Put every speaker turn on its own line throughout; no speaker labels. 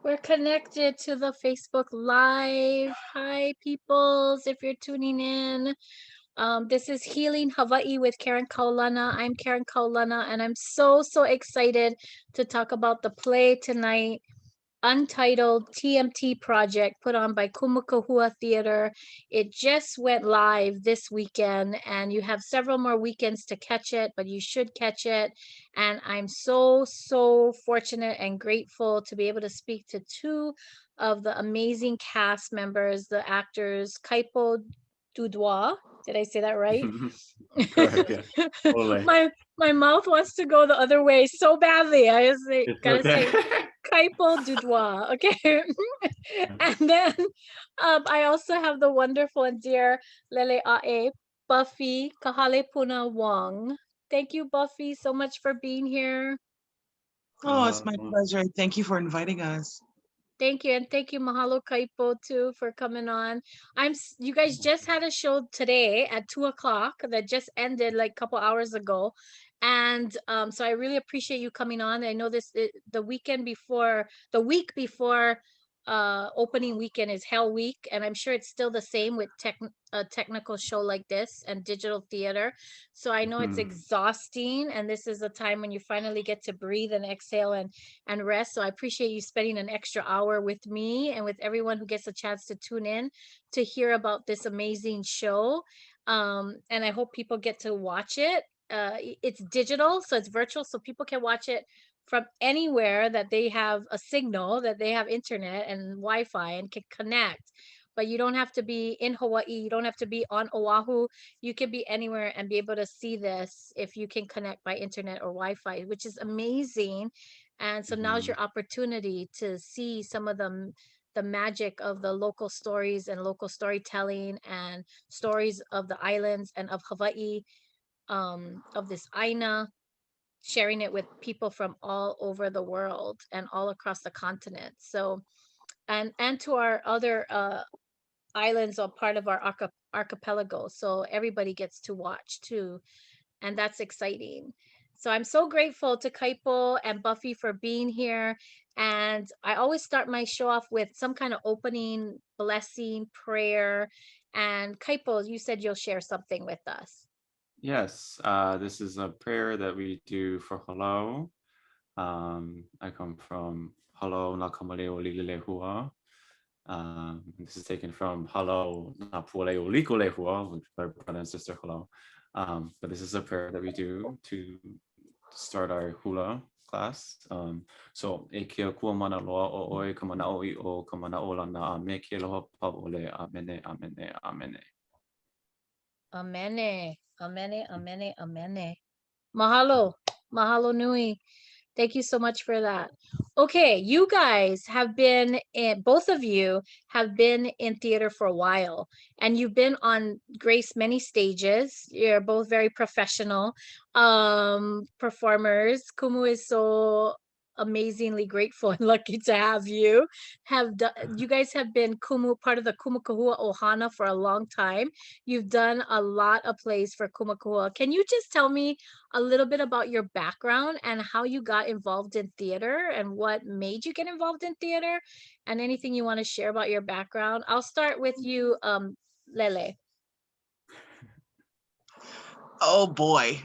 We're connected to the Facebook Live. Hi, peoples, if you're tuning in. This is Healing Hawaii with Karen Kaulana. I'm Karen Kaulana, and I'm so excited to talk about the play tonight, Untitled TMT Project, put on by Kumu Kahua Theatre. It just went live this weekend, and you have several more weekends to catch it, but you should catch it. And I'm so fortunate and grateful to be able to speak to two of the amazing cast members, the actors, Kaipo Dudoit. Did I say that right?
Correct, yeah. Totally.
my mouth wants to go the other way so badly. I just
It's
gotta
okay.
say Kaipo Dudoit. Okay. And then I also have the wonderful and dear Lelea'e, Buffy Kahalepuna-Wong. Thank you, Buffy, so much for being here.
Oh, it's my pleasure. Thank you for inviting us.
Thank you, and thank you, mahalo Kaipo too for coming on. You guys just had a show today at 2:00 that just ended like a couple hours ago, and so I really appreciate you coming on. I know the week before opening weekend is Hell Week, and I'm sure it's still the same with a technical show like this and digital theater. So I know it's exhausting, and this is a time when you finally get to breathe and exhale and rest. So I appreciate you spending an extra hour with me and with everyone who gets a chance to tune in to hear about this amazing show. And I hope people get to watch it. It's digital, so it's virtual, so people can watch it from anywhere that they have a signal, that they have internet and Wi-Fi and can connect. But you don't have to be in Hawaii. You don't have to be on Oahu. You can be anywhere and be able to see this if you can connect by internet or Wi-Fi, which is amazing. And so now's your opportunity to see some of the magic of the local stories and local storytelling and stories of the islands and of Hawaii, of this Aina, sharing it with people from all over the world and all across the continent. So, and to our other islands are part of our archipelago. So everybody gets to watch too. And that's exciting. So I'm so grateful to Kaipo and Buffy for being here. And I always start my show off with some kind of opening blessing prayer. And Kaipo, you said you'll share something with us.
Yes, this is a prayer that we do for hello. I come from hello nakamale o lilehua. This is taken from hello napule o likolehua, which our brother and sister hello. But this is a prayer that we do to start our hula class. So e kia kua mana loa o oe ka mana o I o ka mana o lana a me ke loha pa ole amene amene amene.
Amene, amene, amene, amene. Mahalo, mahalo nui. Thank you so much for that. Okay, you guys have been in, both of you have been in theater for a while, and you've been on Grace many stages. You're both very professional performers. Kumu is so amazingly grateful and lucky to have you. You guys have been part of the Kumu Kahua Ohana for a long time. You've done a lot of plays for Kumu Kahua. Can you just tell me a little bit about your background and how you got involved in theater and what made you get involved in theater, and anything you want to share about your background? I'll start with you, Lelea'e.
Oh boy.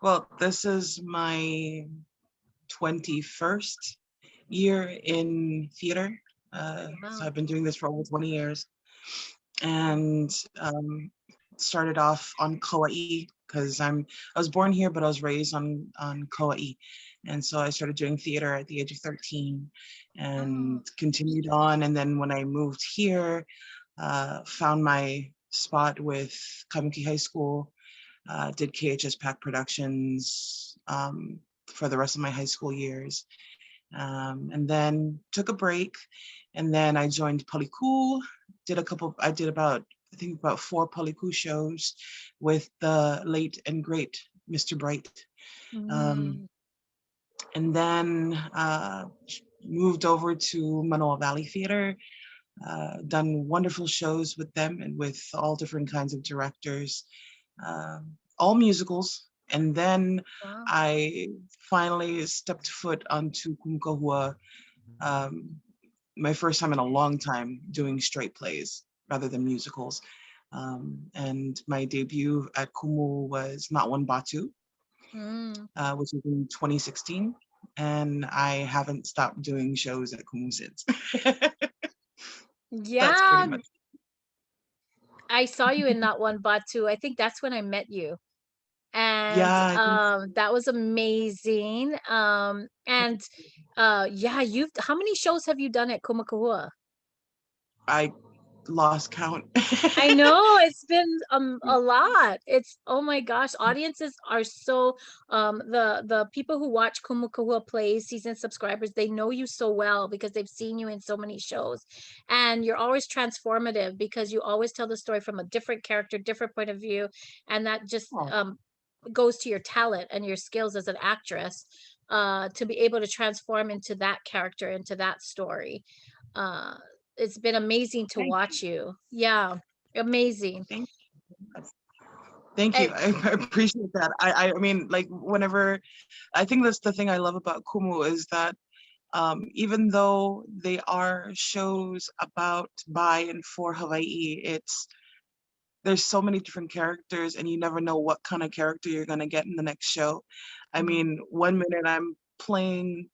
Well, this is my 21st year in theater. So I've been doing this for over 20 years. And started off on Kauai because I was born here, but I was raised on Kauai. And so I started doing theater at the age of 13 and continued on. And then when I moved here, found my spot with Kaimuki High School, did KHS PAC productions for the rest of my high school years. And then took a break, and then I joined Paliku, I did about 4 Paliku shows with the late and great Mr. Bright. And then moved over to Manoa Valley Theater, done wonderful shows with them and with all different kinds of directors, all musicals And then
Wow.
I finally stepped foot onto Kumu Kahua, my first time in a long time doing straight plays rather than musicals. And my debut at Kumu was Not One Batu, which was in 2016. And I haven't stopped doing shows at Kumu since. That's pretty
Yeah,
much.
I saw you in Not One Batu. I think that's when I met you. And
Yeah, I think
that was amazing. And yeah, you've how many shows have you done at Kumu Kahua?
I lost count.
I know it's been a lot. It's oh my gosh, audiences are so the people who watch Kumu Kahua plays, season subscribers, they know you so well because they've seen you in so many shows. And you're always transformative because you always tell the story from a different character, different point of view, and that just goes to your talent and your skills as an actress to be able to transform into that character, into that story. It's been amazing to watch you. Yeah, amazing.
Thank you. Thank you. I appreciate that. I mean, like whenever, I think that's the thing I love about Kumu is that even though they are shows about, by, and for Hawaii, there's so many different characters and you never know what kind of character you're gonna get in the next show. I mean, 1 minute I'm playing,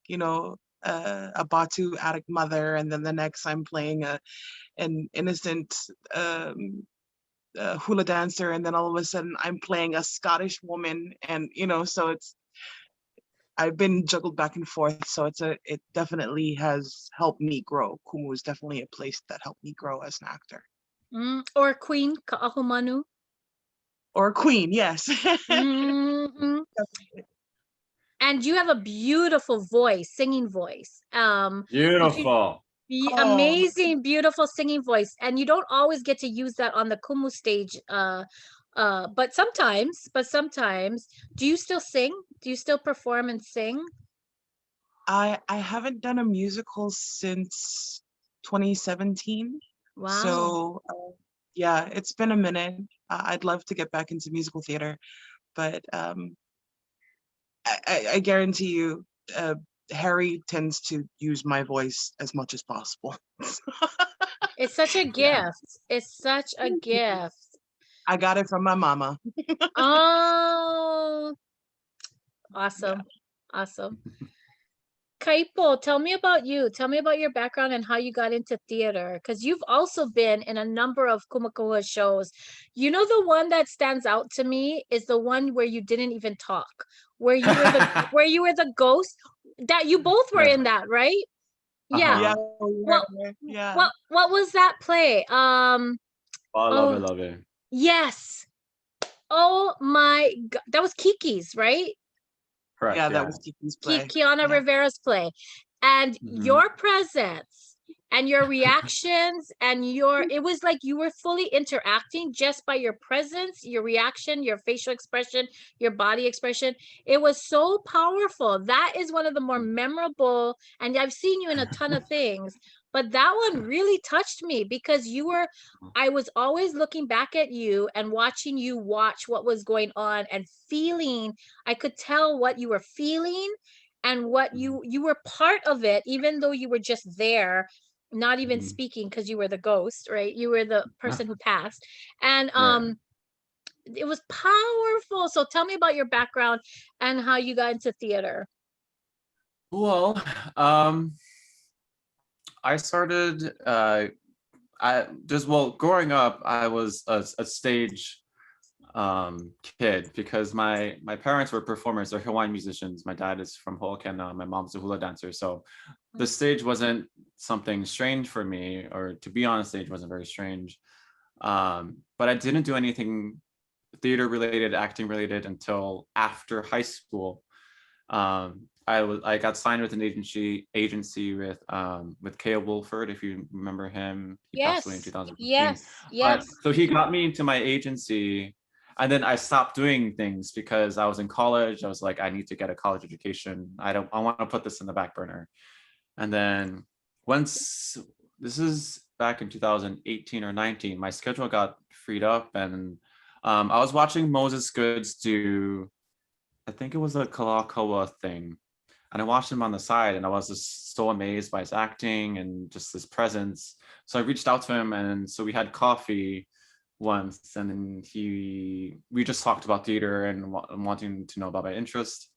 a Batu addict mother, and then the next I'm playing an innocent hula dancer, and then all of a sudden I'm playing a Scottish woman, and so I've been juggled back and forth, so it definitely has helped me grow. Kumu is definitely a place that helped me grow as an actor.
Or Queen Ka'ahumanu.
Or queen, yes.
Mhm. And you have a beautiful voice, singing voice.
Beautiful.
Amazing, beautiful singing voice. And you don't always get to use that on the Kumu stage. But sometimes, do you still sing? Do you still perform and sing?
I haven't done a musical since 2017.
Wow.
So yeah, it's been a minute. I'd love to get back into musical theater, but I guarantee you, Harry tends to use my voice as much as possible.
It's such a gift. It's such a gift.
I got it from my mama.
Oh, awesome. Yeah. Awesome. Kaipo, tell me about you. Tell me about your background and how you got into theater, because you've also been in a number of Kumu Kahua shows. You know, the one that stands out to me is the one where you didn't even talk, where you were the ghost. That you both were in that, right? Yeah. What was that play?
Love it.
Yes. Oh my God. That was Kiki's, right?
Correct.
Yeah, that was Kiki's play.
Kiana Rivera's play. And your presence and your reactions and it was like you were fully interacting just by your presence, your reaction, your facial expression, your body expression. It was so powerful. That is one of the more memorable, and I've seen you in a ton of things, but that one really touched me because I was always looking back at you and watching you watch what was going on and feeling, I could tell what you were feeling and what you were part of it, even though you were just there, not even speaking because you were the ghost, right? You were the person who passed. And it was powerful. So tell me about your background and how you got into theater.
Well, I started growing up, I was a stage kid because my parents were performers. They're Hawaiian musicians. My dad is from Ho'okahi, my mom's a hula dancer. So the stage wasn't something strange for me, or to be on a stage wasn't very strange. But I didn't do anything theater related, acting related until after high school. I got signed with an agency with K.O. Wolford, if you remember him. He passed away in 2015.
Yes.
So he got me into my agency, and then I stopped doing things because I was in college. I was like, I need to get a college education. I want to put this in the back burner. And then once, this is back in 2018 or 19, my schedule got freed up, and I was watching Moses Goods do I think it was a Kalakaua thing. And I watched him on the side and I was just so amazed by his acting and just his presence. So I reached out to him and so we had coffee once and then we just talked about theater and wanting to know about my interest.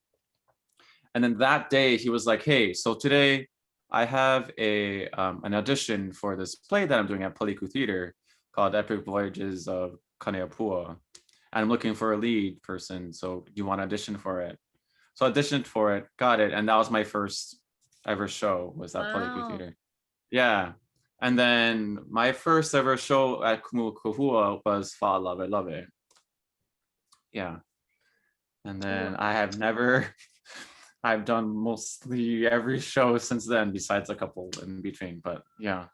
And then that day he was like, hey, so today I have an audition for this play that I'm doing at Paliku Theater called Epic Voyages of Kaneapua. And I'm looking for a lead person. So do you want to audition for it? So I auditioned for it, got it. And that was my first ever show was at Paliku Theater. Yeah. And then my first ever show at Kumu Kahua was Fa'alave. Yeah. And then I have never, I've done mostly every show since then, besides a couple in between, but yeah.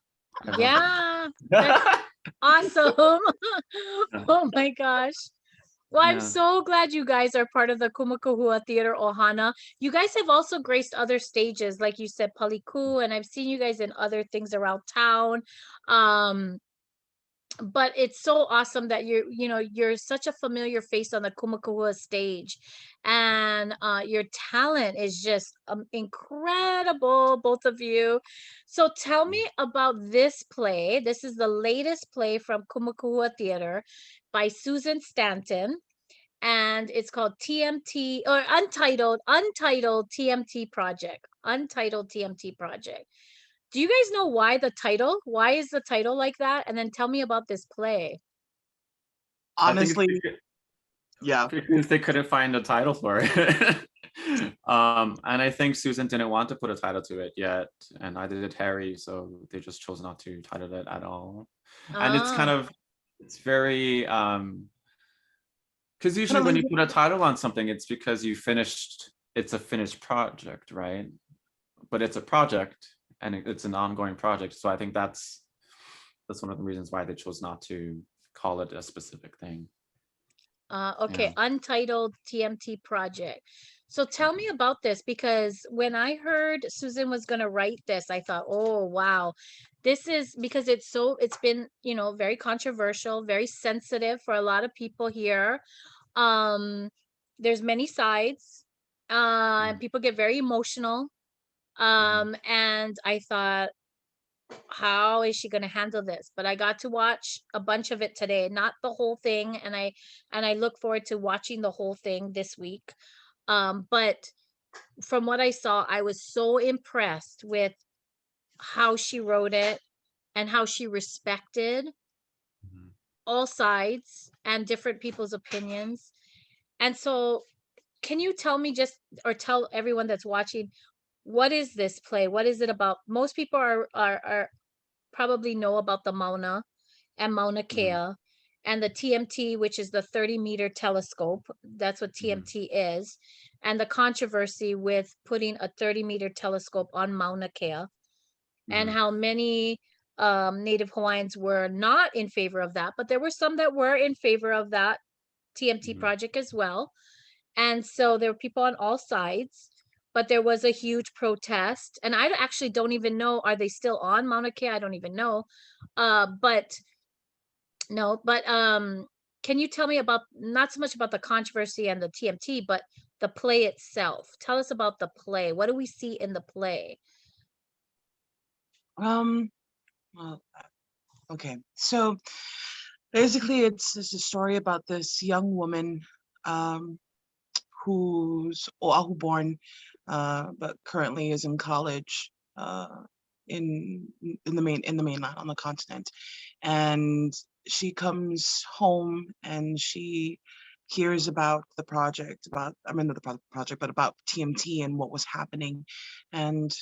Yeah, that's awesome. Oh my gosh. Well, I'm so glad you guys are part of the Kumu Kahua Theater Ohana. You guys have also graced other stages, like you said, Paliku, and I've seen you guys in other things around town. But it's so awesome that you're such a familiar face on the Kumu Kahua stage, and your talent is just incredible, both of you. So tell me about this play. This is the latest play from Kumu Kahua Theater by Susan Stanton, and it's called TMT or Untitled TMT Project. Untitled TMT Project. Do you guys know why the title? Why is the title like that? And then tell me about this play.
Honestly, yeah.
Because they couldn't find a title for it. And I think Susan didn't want to put a title to it yet. And neither did Harry. So they just chose not to title it at all. And it's kind of, it's very, because usually when you put a title on something, it's because you finished, it's a finished project, right? But it's a project. And it's an ongoing project. So I think that's one of the reasons why they chose not to call it a specific thing.
Okay, yeah. Untitled TMT Project. So tell me about this, because when I heard Susan was going to write this, I thought, oh, wow, this is because it's been, very controversial, very sensitive for a lot of people here. There's many sides. People get very emotional. And I thought, how is she going to handle this? But I got to watch a bunch of it today, not the whole thing, and I look forward to watching the whole thing this week. But from what I saw, I was so impressed with how she wrote it and how she respected all sides and different people's opinions. And so can you tell me or tell everyone that's watching, what is this play? What is it about? Most people are probably know about the Mauna and Mauna Kea and the TMT, which is the 30-meter telescope. That's what TMT is. And the controversy with putting a 30-meter telescope on Mauna Kea and how many Native Hawaiians were not in favor of that, but there were some that were in favor of that TMT project as well. And so there were people on all sides, but there was a huge protest. And I actually don't even know, are they still on Mauna Kea? I don't even know. But can you tell me about, not so much about the controversy and the TMT, but the play itself? Tell us about the play. What do we see in the play?
Well, okay. So basically it's a story about this young woman who's Oahu born, but currently is in college in the mainland, on the continent. And she comes home and she hears about the project, about TMT and what was happening. And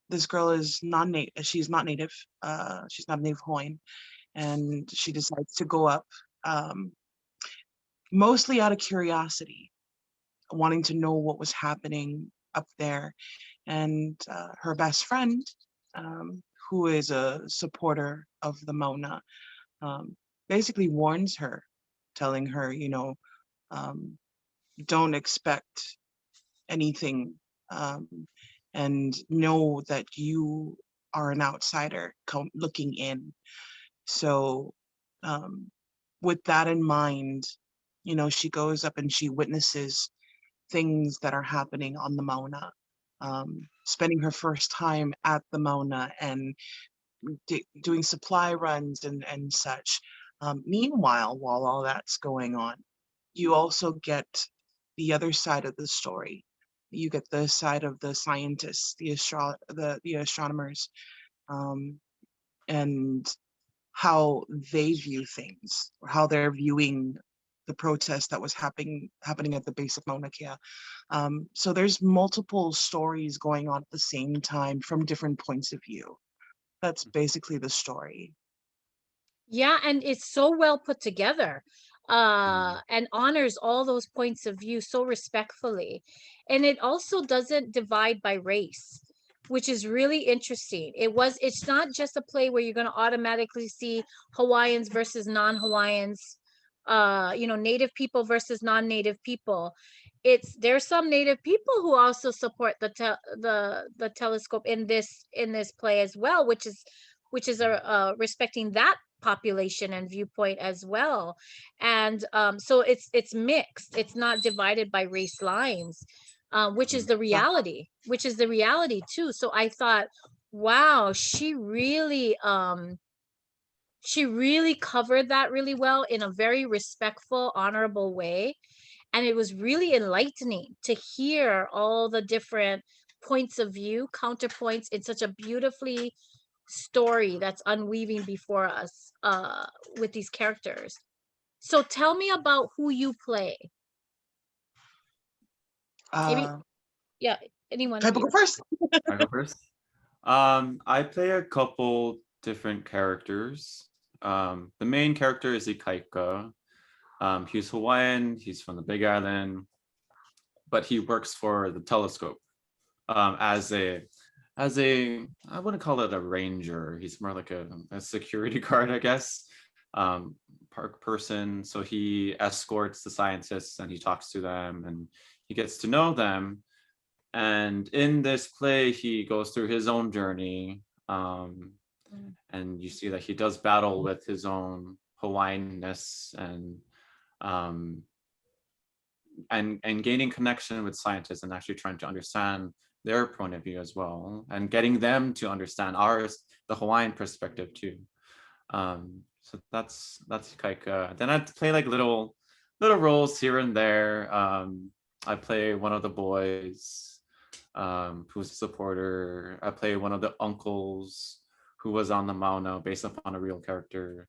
this girl is she's not native, she's not a Native Hawaiian, and she decides to go up mostly out of curiosity, wanting to know what was happening up there. And her best friend, who is a supporter of the Mauna, basically warns her, telling her, don't expect anything, and know that you are an outsider looking in. So with that in mind, she goes up and she witnesses things that are happening on the Mauna, spending her first time at the Mauna and doing supply runs and such. Meanwhile, while all that's going on, you also get the other side of the story. You get the side of the scientists, the astronomers, and how they view things, or how they're viewing the protest that was happening at the base of Mauna Kea. So there's multiple stories going on at the same time from different points of view. That's basically the story.
Yeah, and it's so well put together, and honors all those points of view so respectfully. And it also doesn't divide by race, which is really interesting. It's not just a play where you're going to automatically see Hawaiians versus non-Hawaiians, Native people versus non-Native people. There's some Native people who also support the telescope in this play as well, which is respecting that population and viewpoint as well. And so it's mixed. It's not divided by race lines, which is the reality too. So I thought, wow, she really covered that really well in a very respectful, honorable way. And it was really enlightening to hear all the different points of view, counterpoints in such a beautifully story that's unweaving before us with these characters. So tell me about who you play. Maybe, yeah, anyone
Can I
of you.
go first?
I go first. I play a couple different characters. The main character is Ikaika. He's Hawaiian. He's from the Big Island, but he works for the telescope as a I wouldn't call it a ranger. He's more like a security guard, I guess. Park person. So he escorts the scientists and he talks to them and he gets to know them. And in this play, he goes through his own journey. And you see that he does battle with his own Hawaiianness and gaining connection with scientists and actually trying to understand their point of view as well, and getting them to understand the Hawaiian perspective too. So that's Kaika. Then I play like little roles here and there. I play one of the boys who's a supporter. I play one of the uncles who was on the Mauna based upon a real character.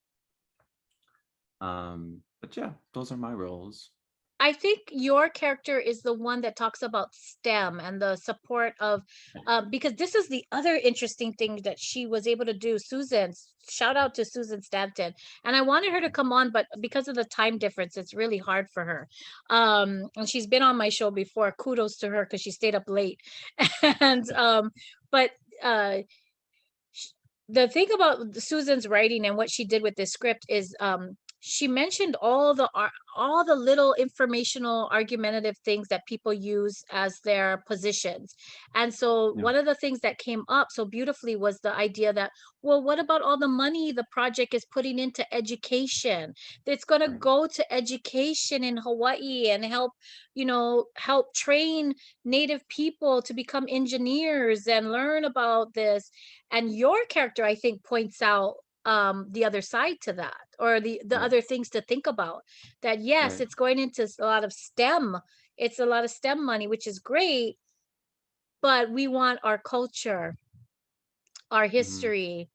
But yeah, those are my roles.
I think your character is the one that talks about STEM and the support of, because this is the other interesting thing that she was able to do. Susan, shout out to Susan Stanton. And I wanted her to come on, but because of the time difference, it's really hard for her. And she's been on my show before. Kudos to her because she stayed up late. And but the thing about Susan's writing and what she did with this script is she mentioned all the little informational argumentative things that people use as their positions. And so one of the things that came up so beautifully was the idea that, well, what about all the money the project is putting into education? It's going to go to education in Hawaii and help train Native people to become engineers and learn about this. And your character, I think, points out the other side to that, or the other things to think about. That yes, it's going into a lot of STEM. It's a lot of STEM money, which is great, but we want our culture, our history,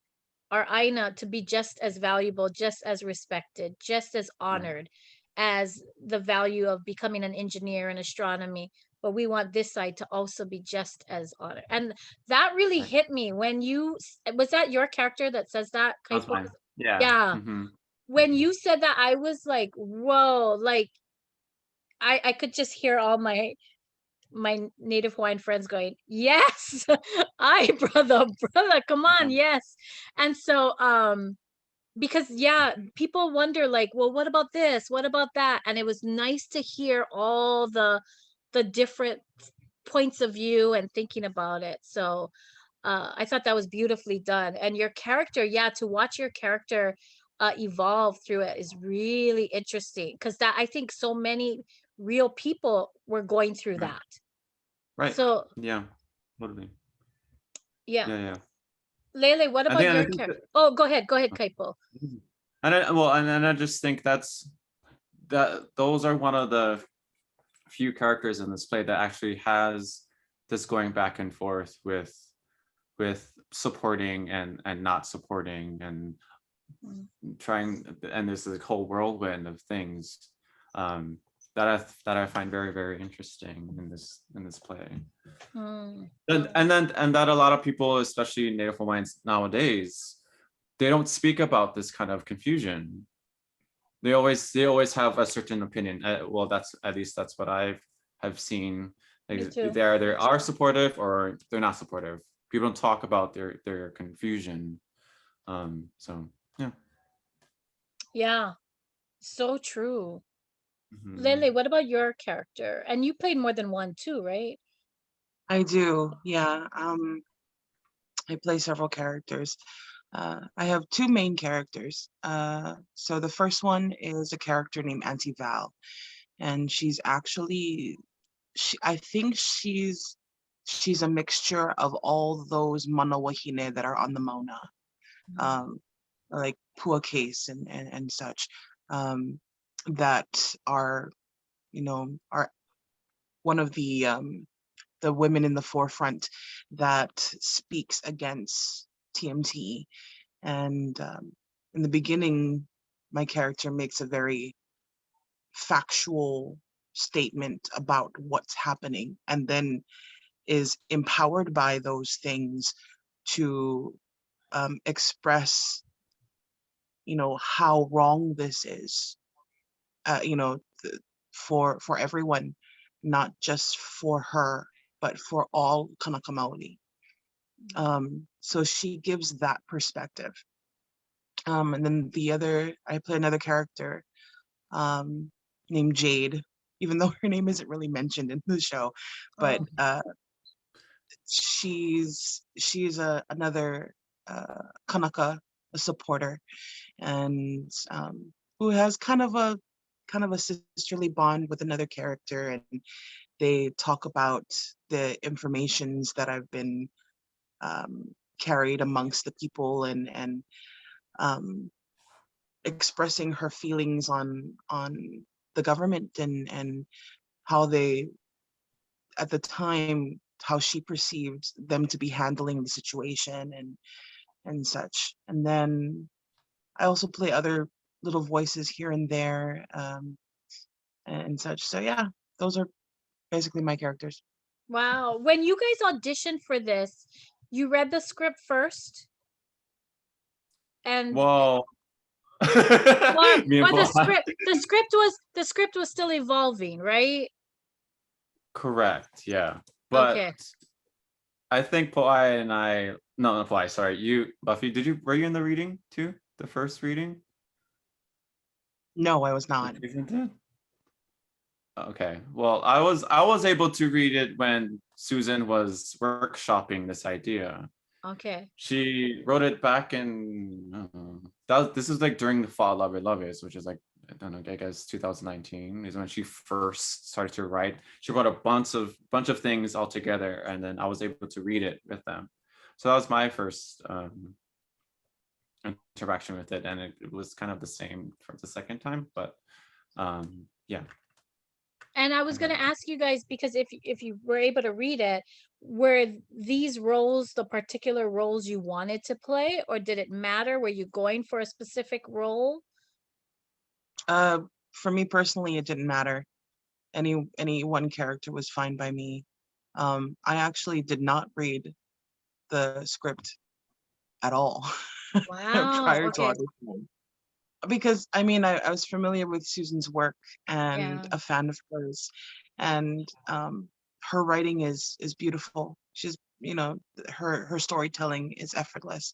our aina to be just as valuable, just as respected, just as honored as the value of becoming an engineer in astronomy. But we want this side to also be just as honored. And that really hit me when was that your character that says that?
That's fine. Yeah.
Yeah. When you said that, I was like, whoa, like I could just hear all my Native Hawaiian friends going, yes, brother, come on, yes. And so because people wonder like, well, what about this? What about that? And it was nice to hear all the different points of view and thinking about it. So I thought that was beautifully done. And your character, to watch your character evolve through it is really interesting, because that I think so many real people were going through
Right.
that.
Right.
So
Yeah. Totally.
yeah.
Yeah.
Lelea'e, what about
I
your
think
character? Oh, go ahead, Kaipo.
And I just think those are one of the few characters in this play that actually has this going back and forth with supporting and not supporting and trying, and there's a whole whirlwind of things that I find very, very interesting in this play. And that a lot of people, especially Native Hawaiians nowadays, they don't speak about this kind of confusion. They always have a certain opinion. Well, that's at least that's what have seen.
Me too.
They are supportive or they're not supportive. People don't talk about their confusion. So yeah.
Yeah, so true.
Mhm.
Lelea'e, what about your character? And you played more than one too, right?
I do, yeah. I play several characters. I have two main characters. So the first one is a character named Auntie Val, and she's actually, I think she's a mixture of all those mana wahine that are on the Mauna, like Pua Case and such, that are, are one of the women in the forefront that speaks against TMT. And in the beginning, my character makes a very factual statement about what's happening, and then is empowered by those things to express, how wrong this is, for everyone, not just for her, but for all Kanaka Maoli. So she gives that perspective. And then I play another character named Jade, even though her name isn't really mentioned in the show, but she's another Kanaka, a supporter, and who has kind of a sisterly bond with another character, and they talk about the informations that have been carried amongst the people, and expressing her feelings on the government, and how they, at the time, how she perceived them to be handling the situation, and such. And then I also play other little voices here and there, and such. So yeah, those are basically my characters.
Wow. When you guys auditioned for this, you read the script first? And
Well, me and
or the
Paul.
script was still evolving, right?
Correct. Yeah. But
Okay.
I think Poai and I, no, not Poai, sorry. Buffy, were you in the reading too? The first reading?
No, I was not.
Susan did? Okay. Well, I was able to read it when Susan was workshopping this idea.
Okay.
She wrote it back in this is like during the fall Love Is, which is like, I don't know, I guess 2019 is when she first started to write. She wrote a bunch of things all together, and then I was able to read it with them. So that was my first interaction with it, and it was kind of the same for the second time, but yeah.
And I was going to ask you guys, because if you were able to read it, were these roles the particular roles you wanted to play, or did it matter? Were you going for a specific role?
For me personally, it didn't matter. Any one character was fine by me. I actually did not read the script at all.
Wow.
prior to
Okay.
auditioning, because I mean, I was familiar with Susan's work and
Yeah.
a fan of hers, and her writing is beautiful. She's, her storytelling is effortless.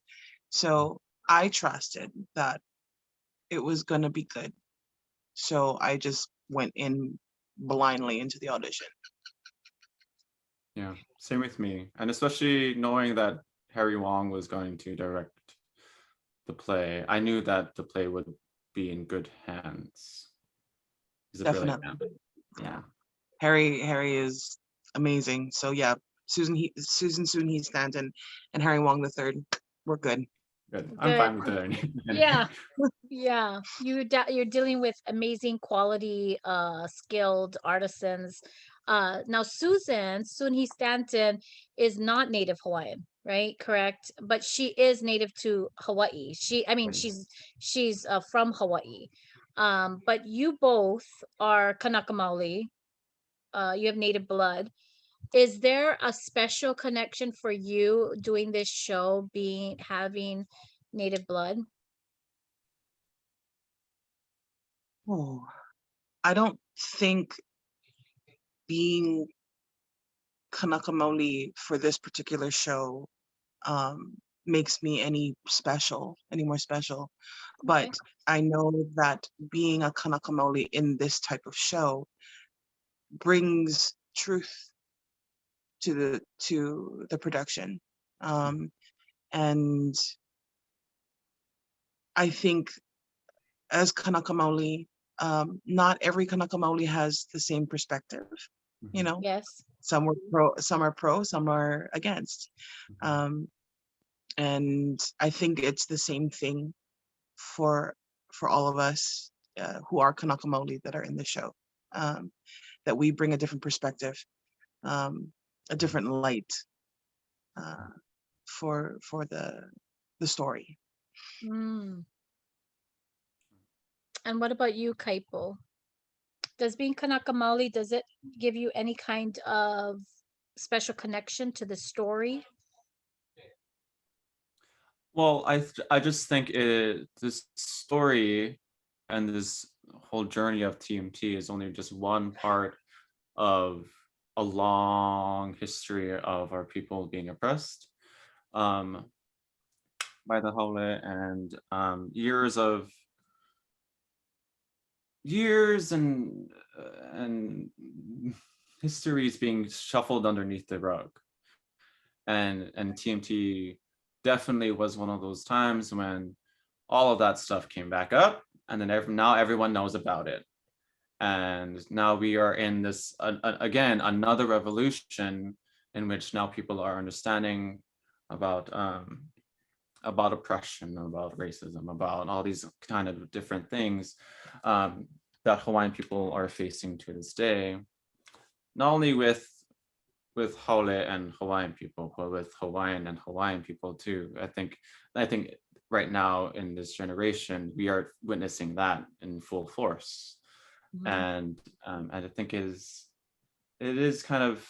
So I trusted that it was gonna be good. So I just went in blindly into the audition.
Yeah, same with me. And especially knowing that Harry Wong was going to direct the play, I knew that the play would be in good hands. He's a brilliant
Definitely.
man. Yeah.
Harry is amazing. So yeah, Susan Soon He Stanton and Harry Wong III, we're good.
Good. I'm
Good.
fine with it.
Yeah. Yeah. You're dealing with amazing quality, skilled artisans. Now Susan Soon He Stanton is not Native Hawaiian, right? Correct. But she is native to Hawaii. She's from Hawaii. But you both are Kanaka Maoli. You have native blood. Is there a special connection for you doing this show, having native blood?
Oh, I don't think being Kanaka Maoli for this particular show makes me any more special. But
Okay.
I know that being a Kanaka Maoli in this type of show brings truth to the production. And I think as Kanaka Maoli, not every Kanaka Maoli has the same perspective. You know,
Yes.
some are pro, some are against. And I think it's the same thing for all of us who are Kanaka Maoli that are in the show. That we bring a different perspective, a different light for the story.
Mm. And what about you, Kaipo? Does being Kanaka Maoli, does it give you any kind of special connection to the story?
Well, I just think this story and this whole journey of TMT is only just one part of a long history of our people being oppressed by the Haole, and years and histories being shuffled underneath the rug, and TMT definitely was one of those times when all of that stuff came back up, and then now everyone knows about it. And now we are in this, again, another revolution in which now people are understanding about oppression, about racism, about all these kind of different things that Hawaiian people are facing to this day, not only with Haole and Hawaiian people, but with Hawaiian people too. I think right now in this generation, we are witnessing that in full force. And I think it is kind of,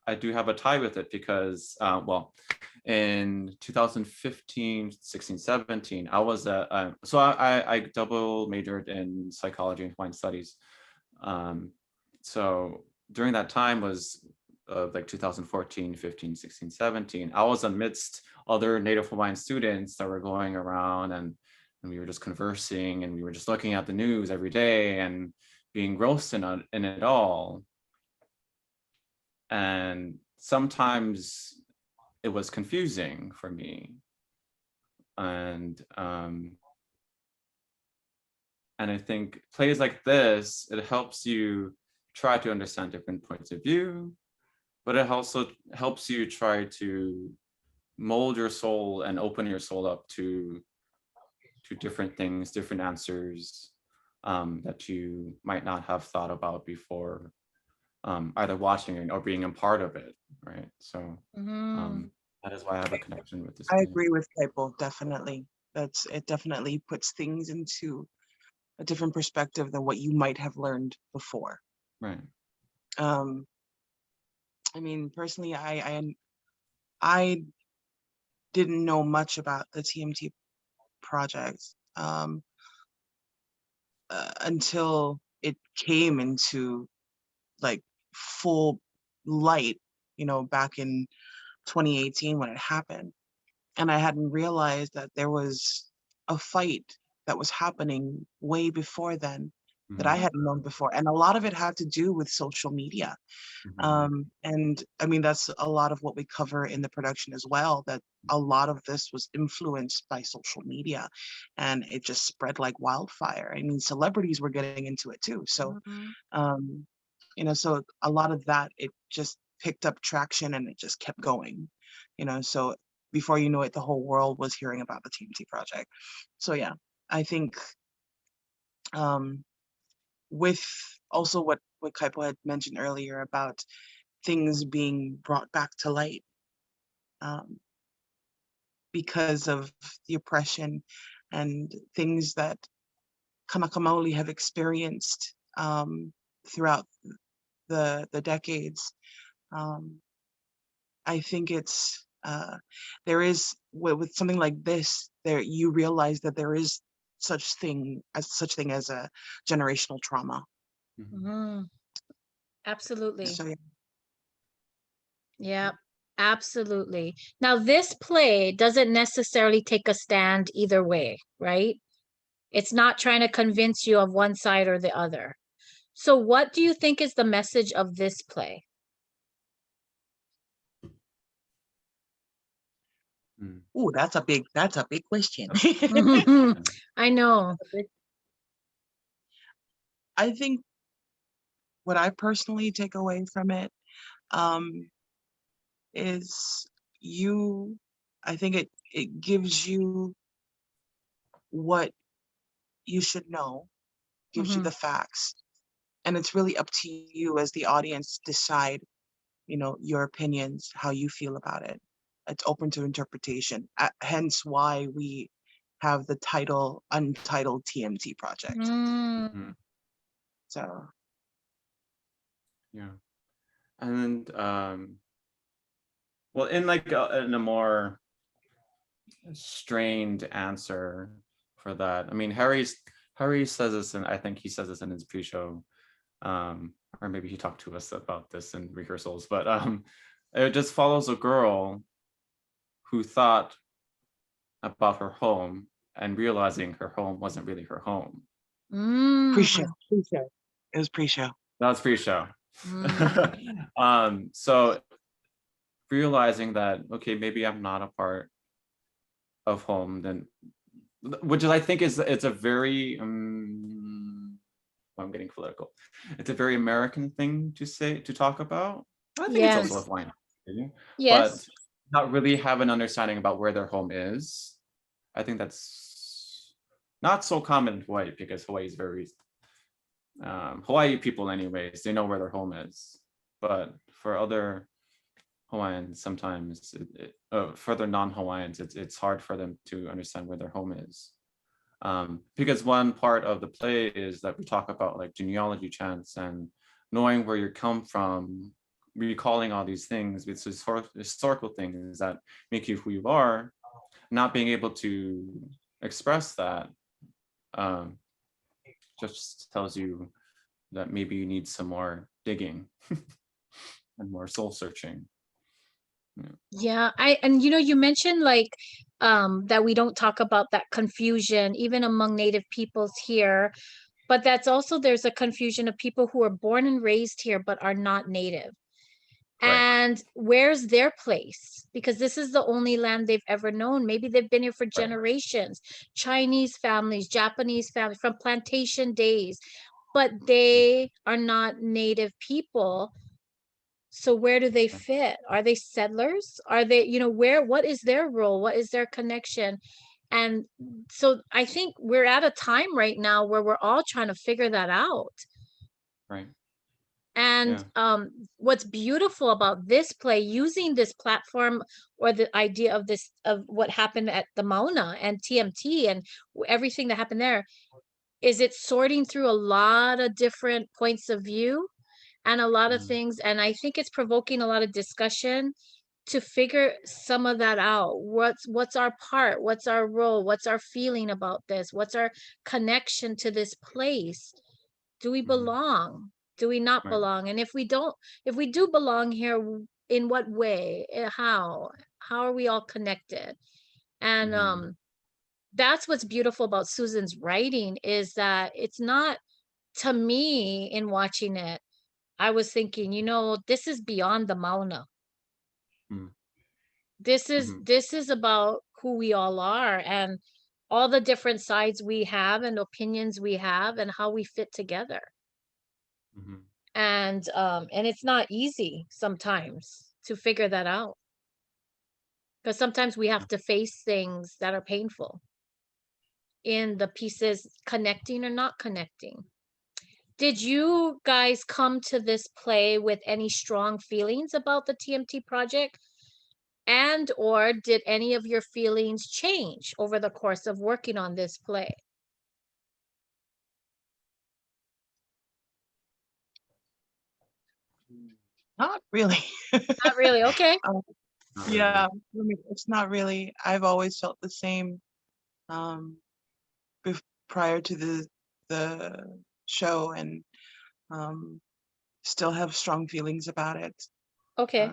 I do have a tie with it because, well, in 2015, 16, 17, I was I double majored in psychology and Hawaiian studies. So during that time was like 2014, 15, 16, 17, I was amidst other Native Hawaiian students that were going around, and we were just conversing, and we were just looking at the news every day and being engrossed in it all. And sometimes it was confusing for me. And I think plays like this, it helps you try to understand different points of view, but it also helps you try to mold your soul and open your soul up to different things, different answers that you might not have thought about before, either watching it or being a part of it, right? So that is why I have a connection with this.
I agree with Kaipo, definitely. It definitely puts things into a different perspective than what you might have learned before.
Right.
I mean, personally, I didn't know much about the TMT project until it came into like full light, back in 2018 when it happened. And I hadn't realized that there was a fight that was happening way before then that I hadn't known before. And a lot of it had to do with social media. And I mean, that's a lot of what we cover in the production as well, that a lot of this was influenced by social media, and it just spread like wildfire. I mean, celebrities were getting into it too. So, you know, so a lot of that, it just picked up traction and it just kept going, you know, so before you know it, the whole world was hearing about the TMT project. So yeah, I think with also what Kaipo had mentioned earlier about things being brought back to light because of the oppression and things that Kanaka Maoli have experienced throughout the decades. I think it's there is with something like this, there you realize that there is such thing as a generational trauma.
Absolutely.
So, yeah.
Yeah, absolutely. Now, this play doesn't necessarily take a stand either way, right? It's not trying to convince you of one side or the other. So what do you think is the message of this play?
Oh, that's a big question.
I know.
I think what I personally take away from it is I think it gives you what you should know, gives you the facts, and it's really up to you as the audience decide, you know, your opinions, how you feel about it. It's open to interpretation, hence why we have the title Untitled TMT Project. So
yeah, and well, in like in a more strained answer for that, I mean, Harry says this, and I think he says this in his pre-show, or maybe he talked to us about this in rehearsals, but it just follows a girl who thought about her home and realizing her home wasn't really her home.
Pre-show. It was pre-show.
That was pre-show. So realizing that, okay, maybe I'm not a part of home, then, which I think it's a very I'm getting political. It's a very American thing to talk about. I think it's also a Hawaiian thing, but not really have an understanding about where their home is. I think that's not so common in Hawaii, because Hawaii is very Hawaii people anyways, they know where their home is. But for other Hawaiians, sometimes for other non-Hawaiians, it's hard for them to understand where their home is. Because one part of the play is that we talk about like genealogy chants and knowing where you come from, recalling all these things, these historical things that make you who you are. Not being able to express that just tells you that maybe you need some more digging and more soul searching.
Yeah, and you know, you mentioned like that we don't talk about that confusion even among Native peoples here, but that's also there's a confusion of people who are born and raised here but are not Native. And where's their place? Because this is the only land they've ever known. Maybe they've been here for generations. Chinese families, Japanese families from plantation days, but they are not Native people. So where do they fit? Are they settlers? Are they, you know, what is their role? What is their connection? And so I think we're at a time right now where we're all trying to figure that out.
Right.
And what's beautiful about this play, using this platform or the idea of this, of what happened at the Mauna and TMT and everything that happened there, is it's sorting through a lot of different points of view and a lot of things. And I think it's provoking a lot of discussion to figure some of that out. What's our part? What's our role? What's our feeling about this? What's our connection to this place? Do we belong? Do we not belong? And if we do belong here, in what way? How are we all connected? And that's what's beautiful about Susan's writing, is that it's not to me, in watching it, I was thinking, this is beyond the Mauna.
Mm.
This is about who we all are and all the different sides we have and opinions we have and how we fit together.
Mhm.
And it's not easy sometimes to figure that out, because sometimes we have to face things that are painful in the pieces, connecting or not connecting. Did you guys come to this play with any strong feelings about the TMT project? And or did any of your feelings change over the course of working on this play?
Not really.
Not really. Okay.
Um,
Not
yeah,
really.
it's not really. I've always felt the same um, prior to the show, and um, still have strong feelings about it.
Okay.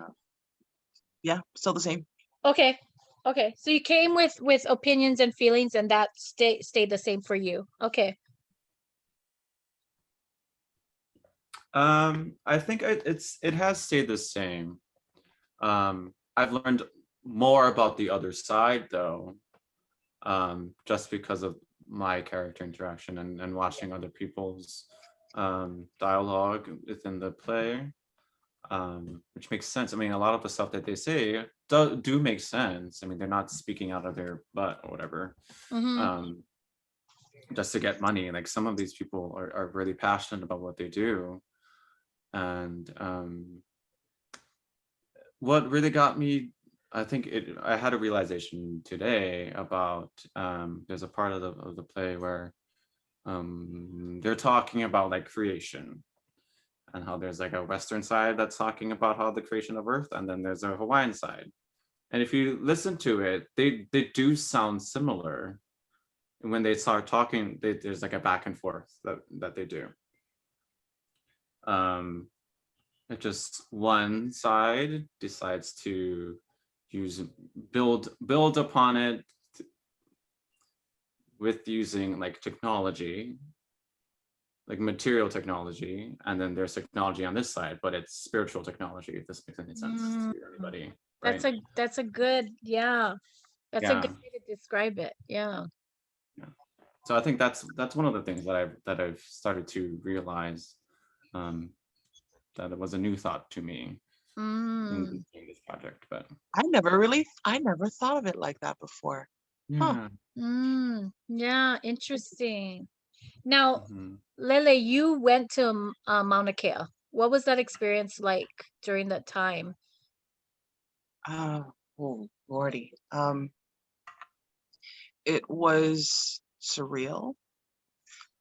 Yeah, still the same.
Okay. Okay. So you came with opinions and feelings, and that stayed the same for you. Okay.
I think it has stayed the same. I've learned more about the other side though, just because of my character interaction and watching other people's dialogue within the play, which makes sense. I mean, a lot of the stuff that they say do make sense. I mean, they're not speaking out of their butt or whatever,
Mm-hmm.
just to get money. Like some of these people are really passionate about what they do. And what really got me, I think I had a realization today about there's a part of the play where they're talking about like creation and how there's like a Western side that's talking about how the creation of Earth, and then there's a Hawaiian side. And if you listen to it, they do sound similar. And when they start talking, there's like a back and forth that they do. It just one side decides to build upon it with using like technology, like material technology, and then there's technology on this side, but it's spiritual technology, if this makes any sense to anybody, right?
That's a good, yeah. That's a
Yeah.
good way to describe it. Yeah.
Yeah. So I think that's one of the things that I've started to realize, that it was a new thought to me in this project. But
I never thought of it like that before. Huh.
yeah.
Yeah, interesting. Now,
Mhm.
Lelea'e, you went to Mauna Kea. What was that experience like during that time?
Oh, Lordy. It was surreal.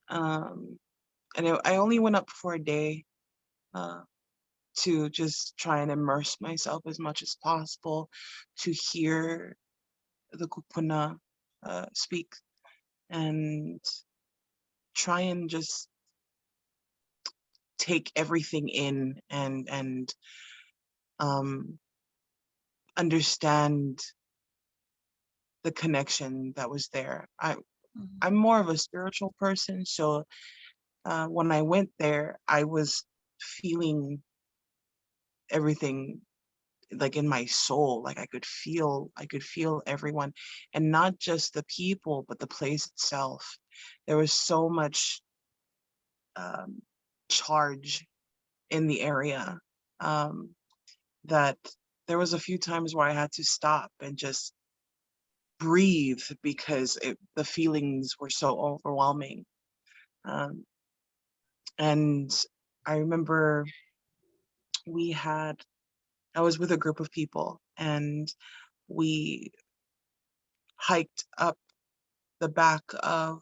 And I only went up for a day uh, to just try and immerse myself as much as possible, to hear the kupuna speak and try and just take everything in and understand the connection that was there. I'm more of a spiritual person, so when I went there, I was feeling everything like in my soul. Like I could feel everyone, and not just the people, but the place itself. There was so much um, charge in the area that there was a few times where I had to stop and just breathe because the feelings were so overwhelming. Um, and I remember I was with a group of people, and we hiked up the back of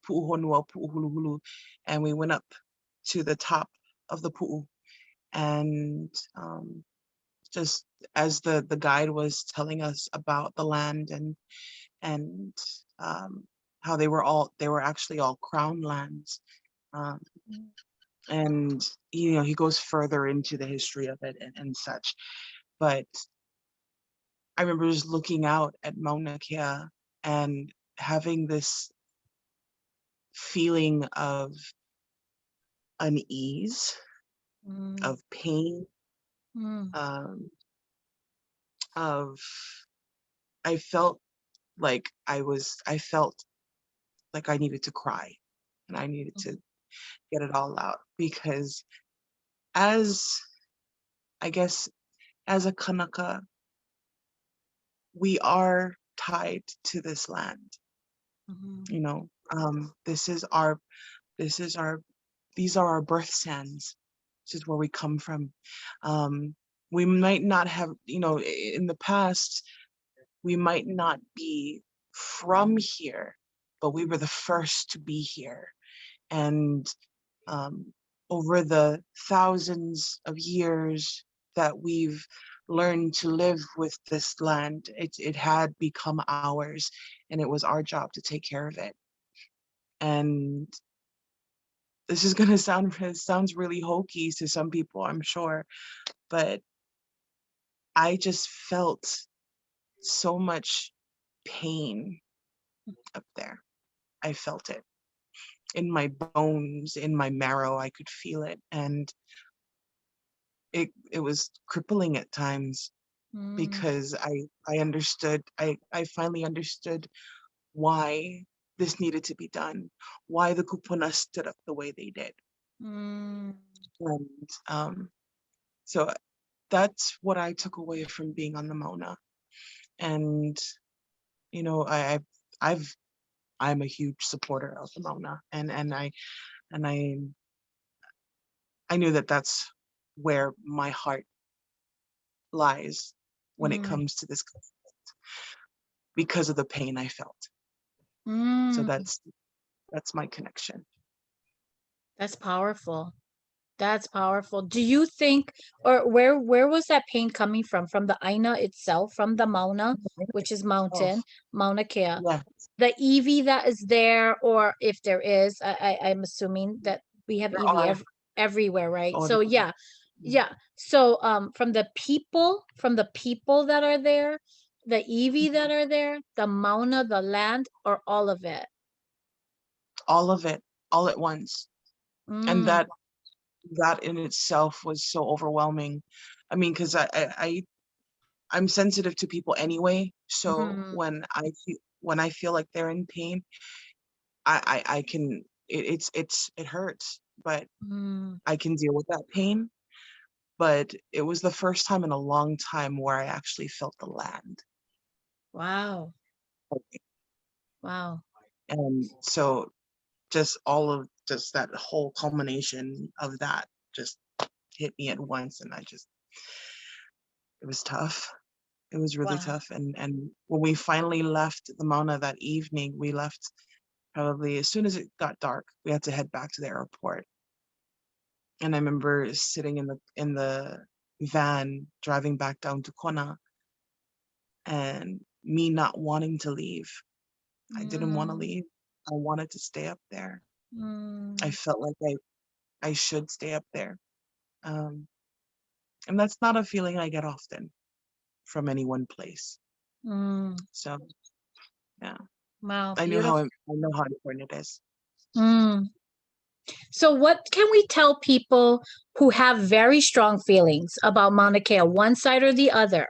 Pu'uhonua, Pu'uhuluhulu, and we went up to the top of the Pu'u. And just as the guide was telling us about the land and how they were actually all crown lands. Um, and he goes further into the history of it and such. But I remember just looking out at Mauna Kea and having this feeling of unease, of pain, um, of I felt like I felt like I needed to cry and I needed to get it all out because as I guess as a Kanaka, we are tied to this land. You know, this is our these are our birth sands. This is where we come from. We might not have, you know, in the past, we might not be from here, but we were the first to be here. And over the thousands of years that we've learned to live with this land, it had become ours, and it was our job to take care of it. And this is gonna sounds really hokey to some people, I'm sure, but I just felt so much pain up there. I felt it in my bones, in my marrow. I could feel it, and it was crippling at times because I understood. I finally understood why this needed to be done, why the kupuna stood up the way they did. And so that's what I took away from being on the Mauna. And you know, I'm a huge supporter of the Mauna, and I knew that that's where my heart lies when it comes to this conflict because of the pain I felt. So that's my connection.
That's powerful. That's powerful. Do you think, or where was that pain coming from? From the Aina itself, from the Mauna, which is mountain, Mauna Kea,
Yeah.
the Evie that is there, or if there is, I'm assuming that we have
There
Evie
are.
everywhere, right?
Oh,
So
there are.
yeah. So from the people that are there, the Evie that are there, the Mauna, the land, or all of it?
All of it, all at once. And that in itself was so overwhelming. I mean, because I'm sensitive to people anyway. So when I feel like they're in pain, I can it hurts, but I can deal with that pain. But it was the first time in a long time where I actually felt the land.
Wow. Wow.
And so just that whole culmination of that just hit me at once, and it was tough. It was really tough. And when we finally left the Mauna that evening, we left probably as soon as it got dark. We had to head back to the airport. And I remember sitting in the van driving back down to Kona, and me not wanting to leave. I didn't want to leave. I wanted to stay up there. I felt like I should stay up there. And that's not a feeling I get often from any one place. So yeah.
Wow.
I know how important it is.
So what can we tell people who have very strong feelings about Mauna Kea, one side or the other,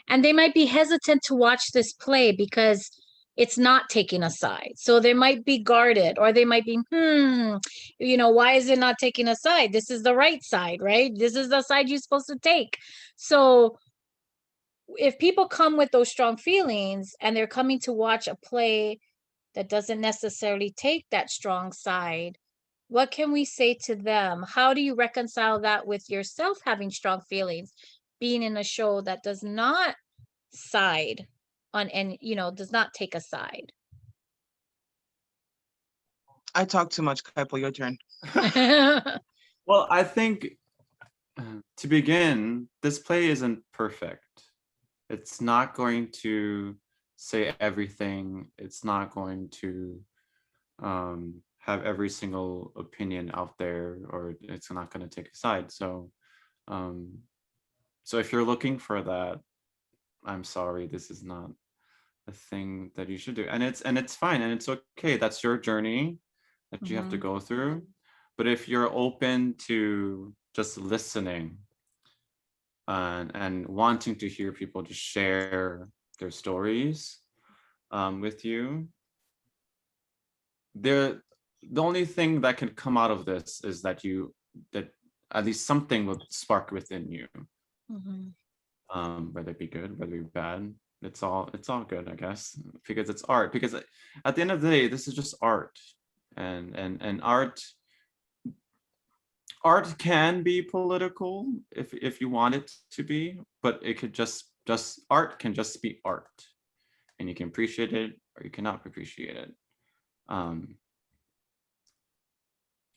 and they might be hesitant to watch this play because it's not taking a side? So they might be guarded, or they might be, why is it not taking a side? This is the right side, right? This is the side you're supposed to take. So if people come with those strong feelings and they're coming to watch a play that doesn't necessarily take that strong side, what can we say to them? How do you reconcile that with yourself having strong feelings, being in a show that does not side on any, does not take a side?
I talk too much, Kaipo, your turn.
Well, I think to begin, this play isn't perfect. It's not going to say everything. It's not going to have every single opinion out there, or it's not going to take a side. So if you're looking for that, I'm sorry, this is not a thing that you should do. And it's fine, and it's okay. That's your journey that you have to go through. But if you're open to just listening and wanting to hear people just share their stories with you, the only thing that can come out of this is that at least something will spark within you. Whether it be good, whether it be bad, it's all good, I guess, because it's art. Because at the end of the day, this is just art, and art can be political if you want it to be, but it could just art can just be art, and you can appreciate it or you cannot appreciate it.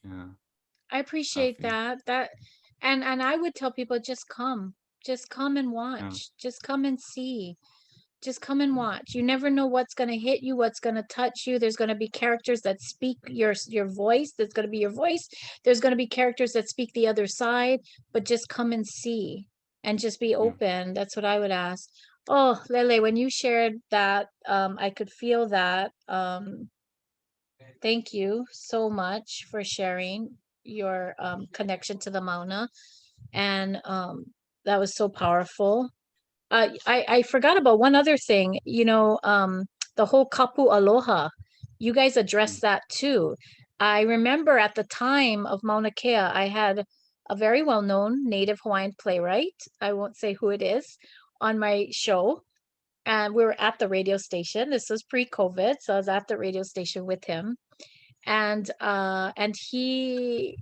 Yeah,
I appreciate
Buffy.
that. And I would tell people, just come and
Yeah.
watch, just come and see, just come and watch. You never know what's going to hit you, what's going to touch you. There's going to be characters that speak your voice. That's going to be your voice. There's going to be characters that speak the other side, but just come and see and just be open. That's what I would ask. Oh, Lelea'e, when you shared that, I could feel that. Thank you so much for sharing your connection to the Mauna. And that was so powerful. I forgot about one other thing, the whole kapu aloha. You guys addressed that too. I remember at the time of Mauna Kea, I had a very well-known Native Hawaiian playwright, I won't say who it is, on my show. And we were at the radio station. This was pre-COVID, so I was at the radio station with him. And he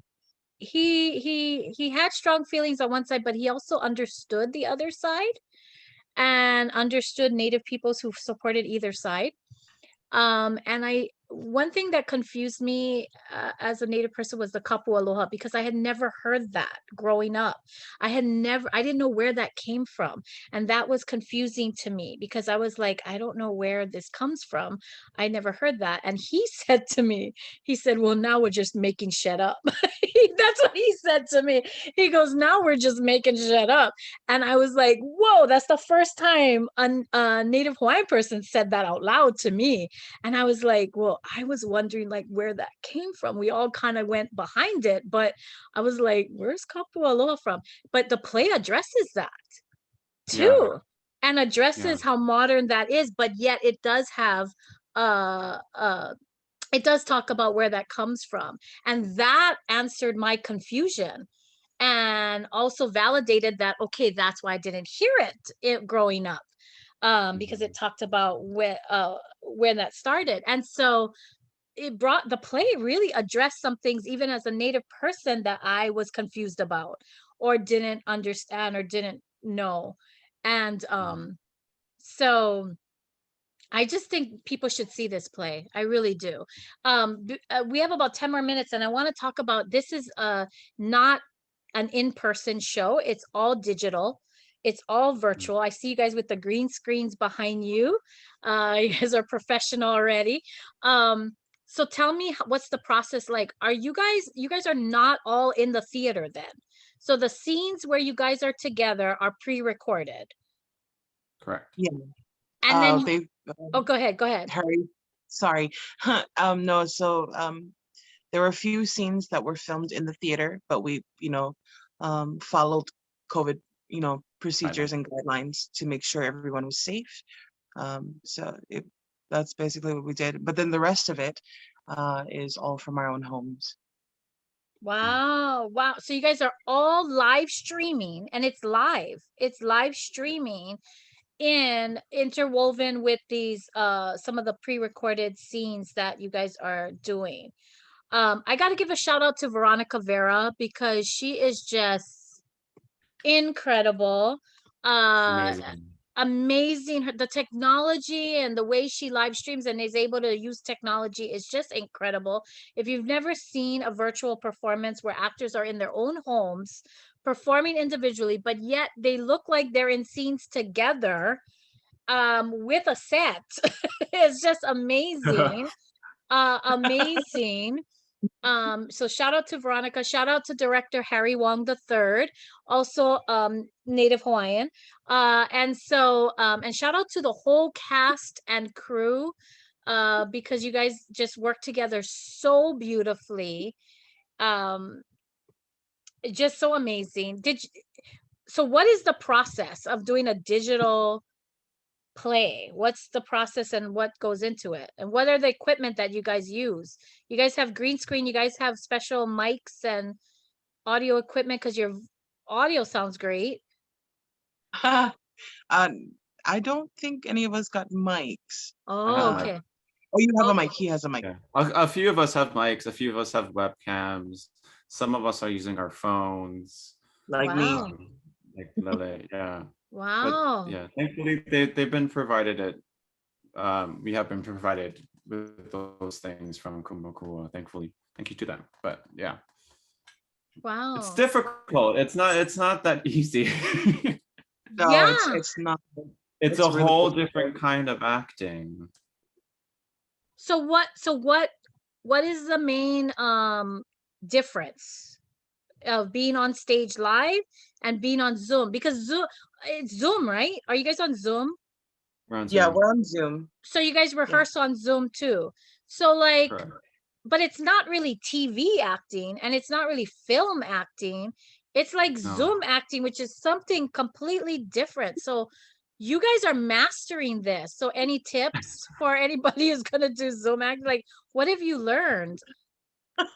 had strong feelings on one side, but he also understood the other side and understood Native peoples who supported either side. And one thing that confused me as a Native person was the kapu aloha, because I had never heard that growing up. I didn't know where that came from. And that was confusing to me because I was like, I don't know where this comes from. I never heard that. And he said to me, he said, well, now we're just making shit up. That's what he said to me. He goes, now we're just making shit up. And I was like, whoa, that's the first time a Native Hawaiian person said that out loud to me. And I was like, well, I was wondering like where that came from. We all kind of went behind it, but I was like, where's kapu aloha from? But the play addresses that too, and addresses how modern that is, but yet it does have it does talk about where that comes from. And that answered my confusion and also validated that, okay, that's why I didn't hear it growing up. Because it talked about when that started. And so the play really addressed some things, even as a Native person, that I was confused about or didn't understand or didn't know. And so I just think people should see this play. I really do. We have about 10 more minutes, and I want to talk about, this is not an in-person show. It's all digital. It's all virtual. I see you guys with the green screens behind you. You guys are professional already. So tell me, what's the process like? Are you guys are not all in the theater then? So the scenes where you guys are together are pre-recorded.
Correct.
Yeah.
And then
they
oh, go ahead.
Harry, sorry. No, so there were a few scenes that were filmed in the theater, but we, followed COVID, procedures and guidelines to make sure everyone was safe. So that's basically what we did. But then the rest of it is all from our own homes.
Wow. So you guys are all live streaming, and it's live streaming interwoven with these some of the pre-recorded scenes that you guys are doing. I got to give a shout out to Veronica Vera, because she is just incredible. Amazing. The technology and the way she live streams and is able to use technology is just incredible. If you've never seen a virtual performance where actors are in their own homes performing individually, but yet they look like they're in scenes together with a set, it's just amazing. Amazing. So shout out to Veronica, shout out to director Harry Wong III, also Native Hawaiian. And shout out to the whole cast and crew, because you guys just work together so beautifully. just so amazing. So what is the process of doing a digital play? What's the process and what goes into it? And what are the equipment that you guys use? You guys have green screen, you guys have special mics and audio equipment because your audio sounds great.
I don't think any of us got mics.
Oh,
mic.
okay.
Oh, you have a
Oh.
mic. He has a mic.
Yeah. A few of us have mics. A few of us have webcams. Some of us are using our phones.
Like
Wow.
me.
Like Lelea'e, yeah.
Wow.
But yeah, thankfully they've been provided it. We have been provided with those things from Kumu Kahua, thankfully. Thank you to them. But yeah.
Wow.
It's difficult. It's not that easy.
No,
Yeah.
it's not.
It's
It's
a
really
whole
difficult.
different kind of acting.
So what is the main difference of being on stage live and being on Zoom? Because it's Zoom, right? Are you guys on Zoom?
We're on
Yeah,
Zoom.
we're on Zoom.
So you guys rehearse on Zoom too. So like,
Correct.
but it's not really TV acting and it's not really film acting. It's like
No.
Zoom acting, which is something completely different. So you guys are mastering this. So any tips for anybody who's gonna do Zoom acting? Like, what have you learned?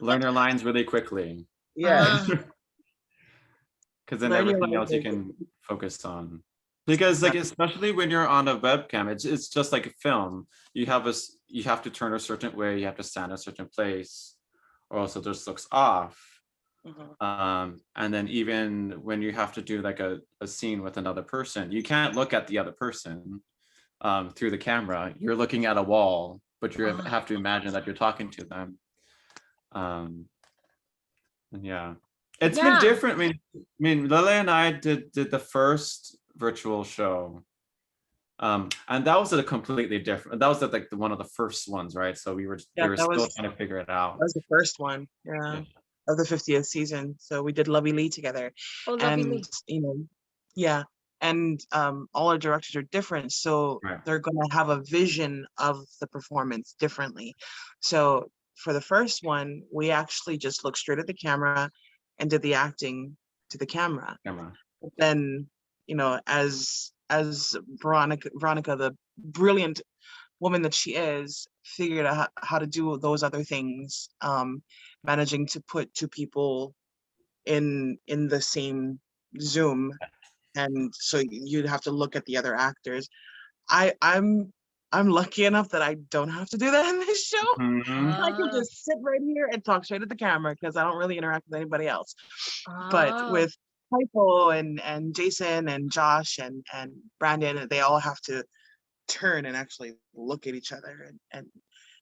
Learn your lines really quickly.
Yeah.
Because then
Learn your
everything else you
language.
can focus on. Because like especially when you're on a webcam, it's just like a film. You have to turn a certain way, you have to stand a certain place, or else it just looks off. And then even when you have to do like a scene with another person, you can't look at the other person through the camera. You're looking at a wall, but you have to imagine that you're talking to them. And yeah, it's been different. I mean, Lelea'e and I did the first virtual show, and that was a completely different. That was like one of the first ones, right? So we were still trying to figure it out.
That was the first one, of the 50th season. So we did Lelea'e together, and you know, and all our directors are different, so they're gonna have a vision of the performance differently. So for the first one, we actually just looked straight at the camera and did the acting to the camera. But then, you know, as Veronica, the brilliant woman that she is, figured out how to do those other things, managing to put two people in the same Zoom, and so you'd have to look at the other actors. I'm lucky enough that I don't have to do that in this show. I can just sit right here and talk straight at the camera because I don't really interact with anybody else. But with Kaipo and Jason and Josh and Brandon, they all have to turn and actually look at each other, and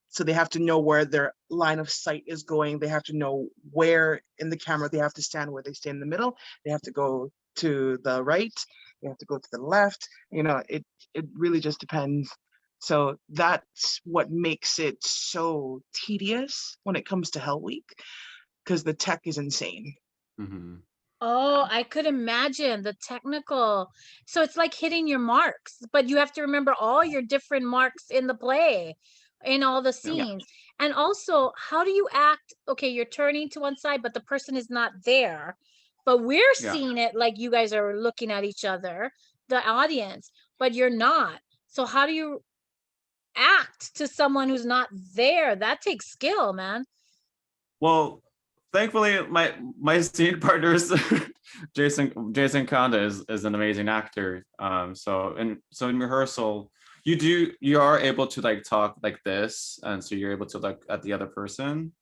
so they have to know where their line of sight is going. They have to know where in the camera they have to stand, where they stay in the middle. They have to go to the right. They have to go to the left. You know, it really just depends. So that's what makes it so tedious when it comes to Hell Week, because the tech is insane.
Oh, I could imagine the technical. So it's like hitting your marks, but you have to remember all your different marks in the play, in all the scenes. And also, how do you act? Okay, you're turning to one side, but the person is not there. But we're seeing it like you guys are looking at each other, the audience, but you're not. So how do you act to someone who's not there? That takes skill, man.
Well, thankfully, my scene partners, Jason Kanda is an amazing actor. So in rehearsal, you are able to like talk like this, and so you're able to look at the other person,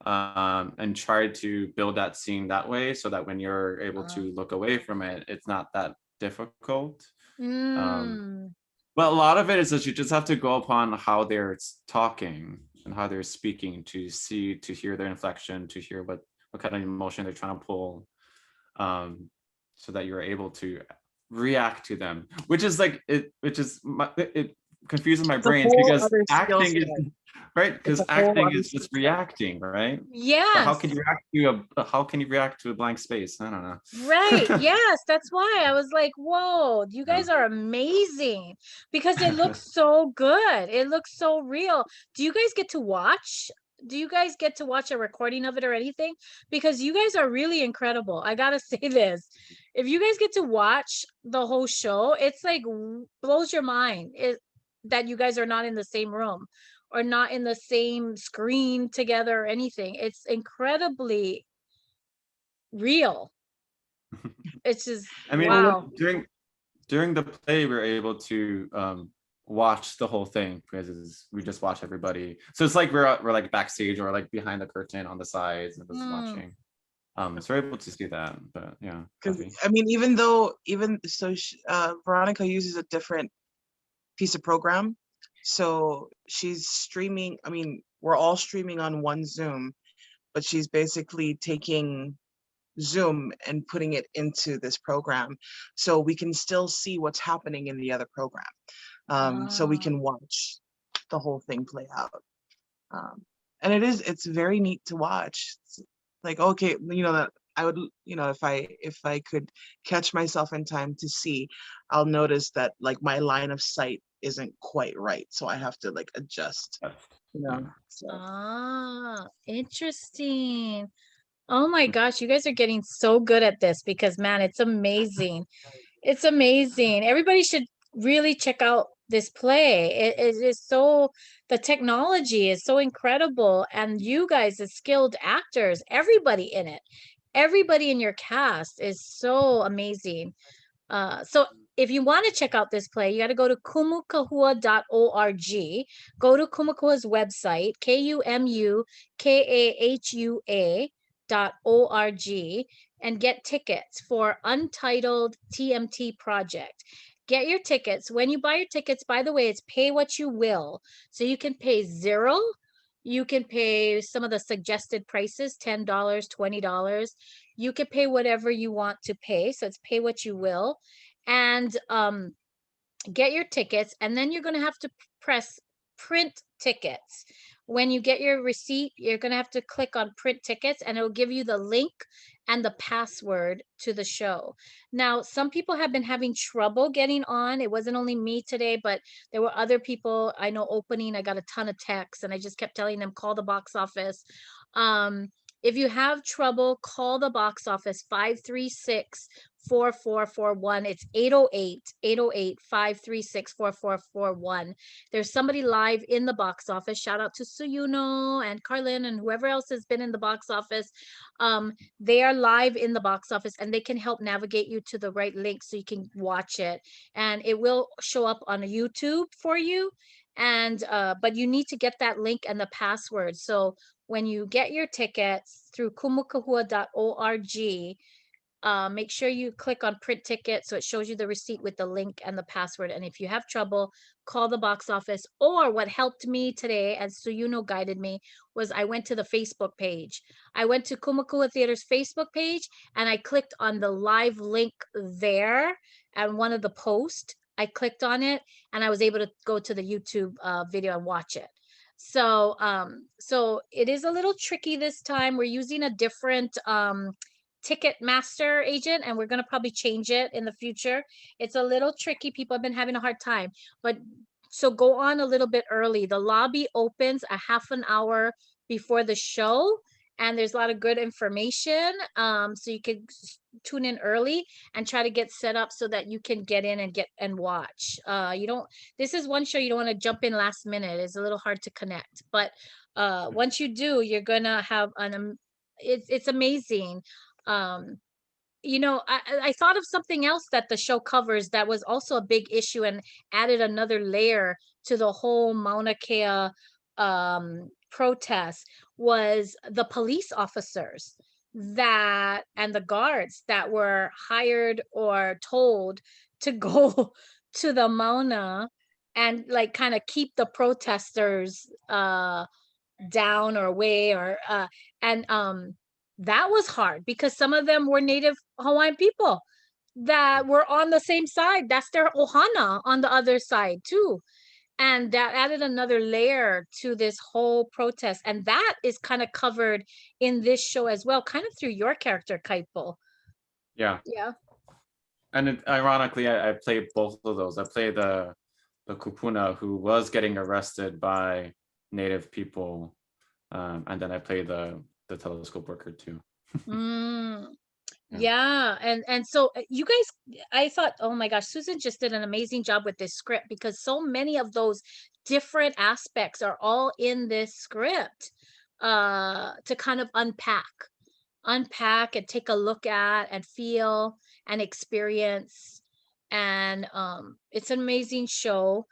and try to build that scene that way, so that when you're able to look away from it, it's not that difficult. But a lot of it is that you just have to go upon how they're talking and how they're speaking to hear their inflection, to hear what kind of emotion they're trying to pull, so that you're able to react to them, which confuses my brain, because acting is right, because acting is just reacting, right?
Yes.
So how can you react to a blank space? I don't know.
Right. Yes, that's why I was like, whoa, you guys are amazing, because it looks so good. It looks so real. Do you guys get to watch do you guys get to watch a recording of it or anything? Because you guys are really incredible. I gotta say this. If you guys get to watch the whole show, it's like blows your mind that you guys are not in the same room or not in the same screen together or anything. It's incredibly real. It's just
I mean,
wow.
during the play, we were able to watch the whole thing because we just watch everybody. So it's like we're like backstage or like behind the curtain on the sides and just watching. So we're able to see that. But yeah, Buffy.
I mean, Veronica uses a different piece of program. So she's streaming. I mean, we're all streaming on one Zoom, but she's basically taking Zoom and putting it into this program so we can still see what's happening in the other program. So we can watch the whole thing play out. And it's very neat to watch. It's like, okay, that I would, if I could catch myself in time to see, I'll notice that like my line of sight isn't quite right. So I have to like adjust, So.
Interesting. Oh my gosh, you guys are getting so good at this because man, it's amazing. It's amazing. Everybody should really check out this play. It is so, the technology is so incredible, and you guys as skilled actors, everybody in it, everybody in your cast is so amazing. So if you want to check out this play, you got to go to kumukahua.org. Go to Kumu Kahua's website, KUMUKAHUA.org, and get tickets for Untitled TMT Project. Get your tickets. When you buy your tickets, by the way, it's pay what you will. So you can pay $0. You can pay some of the suggested prices, $10, $20. You can pay whatever you want to pay. So it's pay what you will. And get your tickets. And then you're going to have to press print tickets. When you get your receipt, you're going to have to click on print tickets, and it'll give you the link and the password to the show. Now, some people have been having trouble getting on. It wasn't only me today, but there were other people I know opening. I got a ton of texts, and I just kept telling them, call the box office. If you have trouble, call the box office, 536-4441. It's 808-536-4441. There's somebody live in the box office. Shout out to Suyuno and Carlin and whoever else has been in the box office. They are live in the box office, and they can help navigate you to the right link so you can watch it. And it will show up on YouTube for you. And but you need to get that link and the password. So when you get your tickets through kumukahua.org, make sure you click on print ticket so it shows you the receipt with the link and the password. And if you have trouble, call the box office. Or what helped me today, as Suyuno guided me, was I went to the Facebook page. I went to Kumu Kahua Theater's Facebook page, and I clicked on the live link there and one of the posts. I clicked on it, and I was able to go to the YouTube video and watch it. So so it is a little tricky this time. We're using a different ticket master agent, and we're going to probably change it in the future. It's a little tricky. People have been having a hard time, but so go on a little bit early. The lobby opens a half an hour before the show, and there's a lot of good information. So you can tune in early and try to get set up so that you can get in and watch. This is one show you don't want to jump in last minute. It's a little hard to connect, but once you do, you're gonna have it's amazing. I thought of something else that the show covers that was also a big issue and added another layer to the whole Mauna Kea protest, was the police officers and the guards that were hired or told to go to the Mauna and like kind of keep the protesters down or away, or that was hard because some of them were Native Hawaiian people that were on the same side. That's their ohana on the other side too. And that added another layer to this whole protest. And that is kind of covered in this show as well, kind of through your character, Kaipo.
Yeah.
Yeah.
And ironically, I played both of those. I played the kupuna who was getting arrested by Native people And then I play the telescope worker too.
Mm.
Yeah.
Yeah, and so you guys, I thought, oh my gosh, Susan just did an amazing job with this script because so many of those different aspects are all in this script to kind of unpack and take a look at and feel and experience. And it's an amazing show.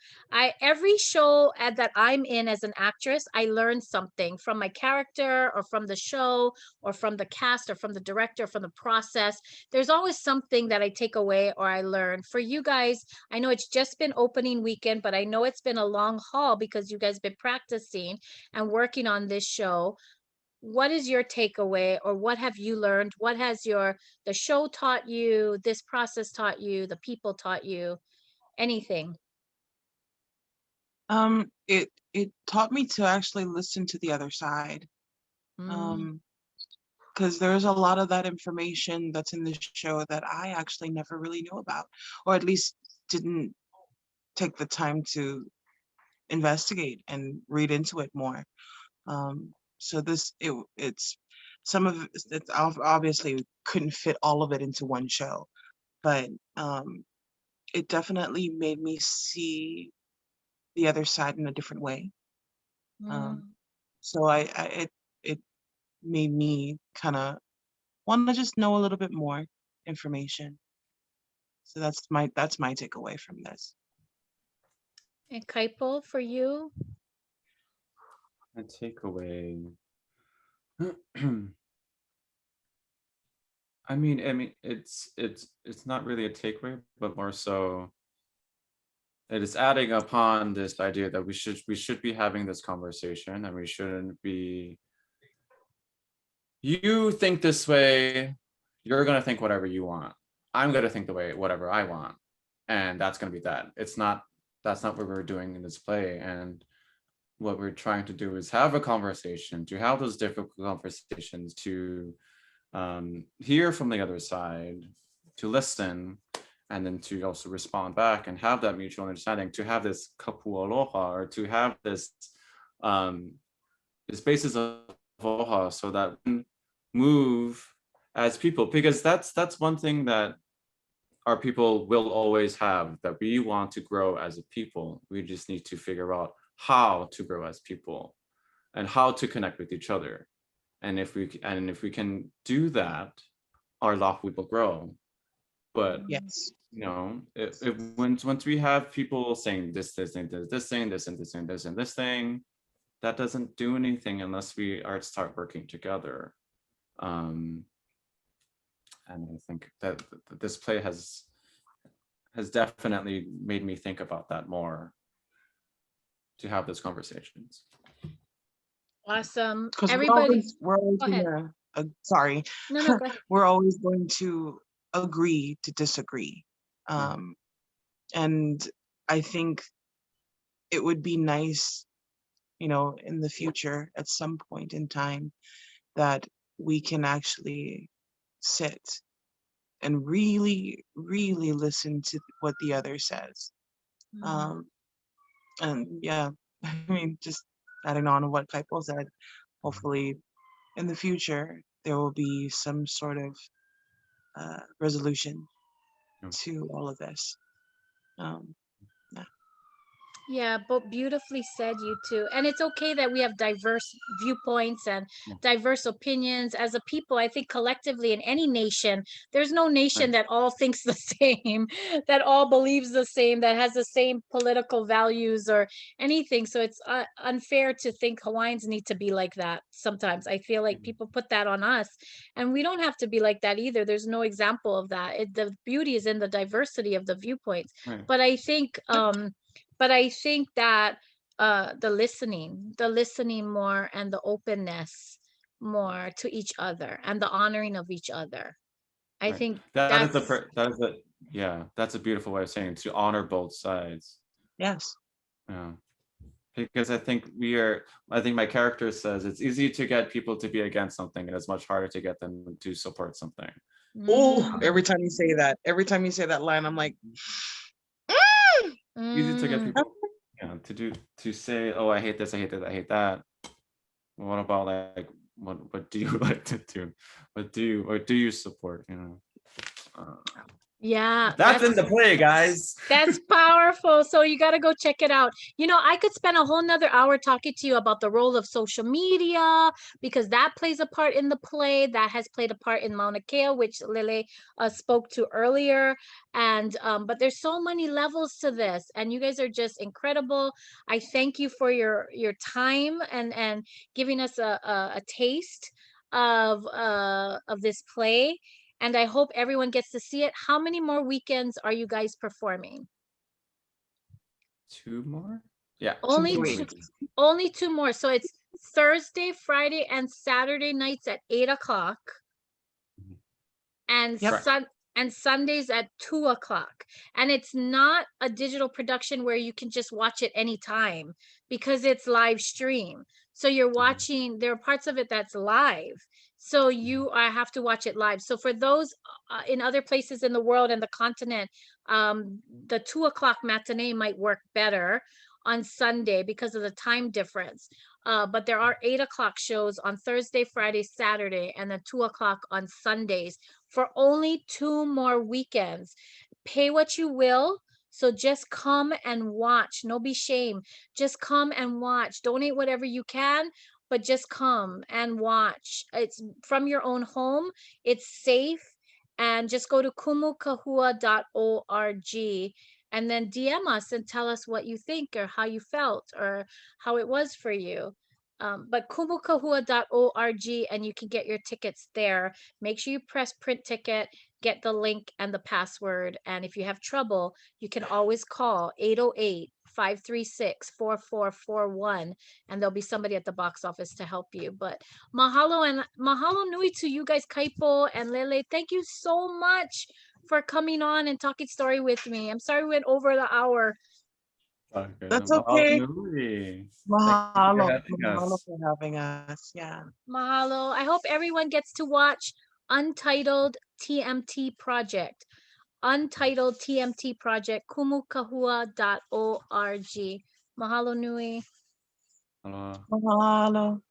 Every show that I'm in as an actress, I learn something from my character or from the show or from the cast or from the director, from the process. There's always something that I take away or I learn. For you guys, I know it's just been opening weekend, but I know it's been a long haul because you guys been practicing and working on this show. What is your takeaway, or what have you learned? What has the show taught you, this process taught you, the people taught you, anything?
It taught me to actually listen to the other side.
Mm,
Because there's a lot of that information that's in the show that I actually never really knew about, or at least didn't take the time to investigate and read into it more. So it's some of it obviously couldn't fit all of it into one show, but it definitely made me see the other side in a different way.
mm.
So it made me kind of want to just know a little bit more information. So that's my takeaway from this.
And Kaipo, for you?
A takeaway. I mean, it's not really a takeaway, but more so, it is adding upon this idea that we should be having this conversation, and we shouldn't be. You think this way, you're gonna think whatever you want. I'm gonna think the way whatever I want, and that's gonna be that. That's not what we're doing in this play, and what we're trying to do is have a conversation, to have those difficult conversations, to hear from the other side, to listen, and then to also respond back and have that mutual understanding, to have this kapu aloha, or to have this basis of aloha, so that we move as people, because that's one thing that our people will always have, that we want to grow as a people. We just need to figure out how to grow as people and how to connect with each other. And if we can do that, our lahu will grow. But
Yes.
once we have people saying this thing, this thing, this and this and this and this thing, that doesn't do anything unless we start working together. And I think that this play has definitely made me think about that more, to have those conversations.
Awesome.
Because
Everybody,
we're always
go ahead.
sorry.
No, go ahead.
We're always going to agree to disagree. And I think it would be nice, in the future, at some point in time, that we can actually sit and really, really listen to what the other says. And yeah, I mean, just adding on to what Kaipo said, hopefully in the future, there will be some sort of resolution to all of this.
Yeah, but beautifully said, you two. And it's okay that we have diverse viewpoints and diverse opinions as a people. I think collectively in any nation, there's no nation that all thinks the same, that all believes the same, that has the same political values or anything. So it's unfair to think Hawaiians need to be like that. Sometimes I feel like people put that on us, and we don't have to be like that either. There's no example of that. The beauty is in the diversity of the viewpoints.
Right.
But I think that the listening more, and the openness more to each other, and the honoring of each other. I think that's
a beautiful way of saying it, to honor both sides.
Yes.
Yeah. Because I think my character says it's easy to get people to be against something, and it's much harder to get them to support something.
Oh, every time you say that line, I'm like,
Easy to get people to say, oh, I hate this, I hate that, I hate that. what about like what do you like to do? What do you support? You know,
Yeah,
That's in the play, guys.
that's powerful. So you got to go check it out. You know, I could spend a whole nother hour talking to you about the role of social media, because that plays a part in the play. That has played a part in Mauna Kea, which Lelea'e spoke to earlier. And but there's so many levels to this, and you guys are just incredible. I thank you for your time and giving us a taste of this play. And I hope everyone gets to see it. How many more weekends are you guys performing?
2 more? Yeah.
Only
more
two,
weekends.
only 2 more. So it's Thursday, Friday, and Saturday nights at 8 o'clock.
Mhm.
And
Yep.
and Sundays at 2 o'clock. And it's not a digital production where you can just watch it anytime, because it's live stream. So you're watching, there are parts of it that's live. So you have to watch it live. So for those in other places in the world and the continent, the 2 o'clock matinee might work better on Sunday because of the time difference. But there are 8 o'clock shows on Thursday, Friday, Saturday, and then 2 o'clock on Sundays for only 2 more weekends. Pay what you will. So just come and watch. No be shame. Just come and watch. Donate whatever you can, but just come and watch. It's from your own home. It's safe. And just go to kumukahua.org and then DM us and tell us what you think or how you felt or how it was for you. But kumukahua.org, and you can get your tickets there. Make sure you press print ticket, get the link and the password. And if you have trouble, you can always call 808-536-4441, and there'll be somebody at the box office to help you. But mahalo and mahalo nui to you guys, Kaipo and Lelea'e. Thank you so much for coming on and talking story with me. I'm sorry we went over the hour.
Okay.
That's
Mahalo
okay.
nui. Thank you for
Mahalo.
having
Mahalo
us.
for having us. Yeah.
Mahalo. I hope everyone gets to watch Untitled TMT Project. Untitled TMT Project, kumukahua.org. Mahalo nui.
Aloha.
Mahalo.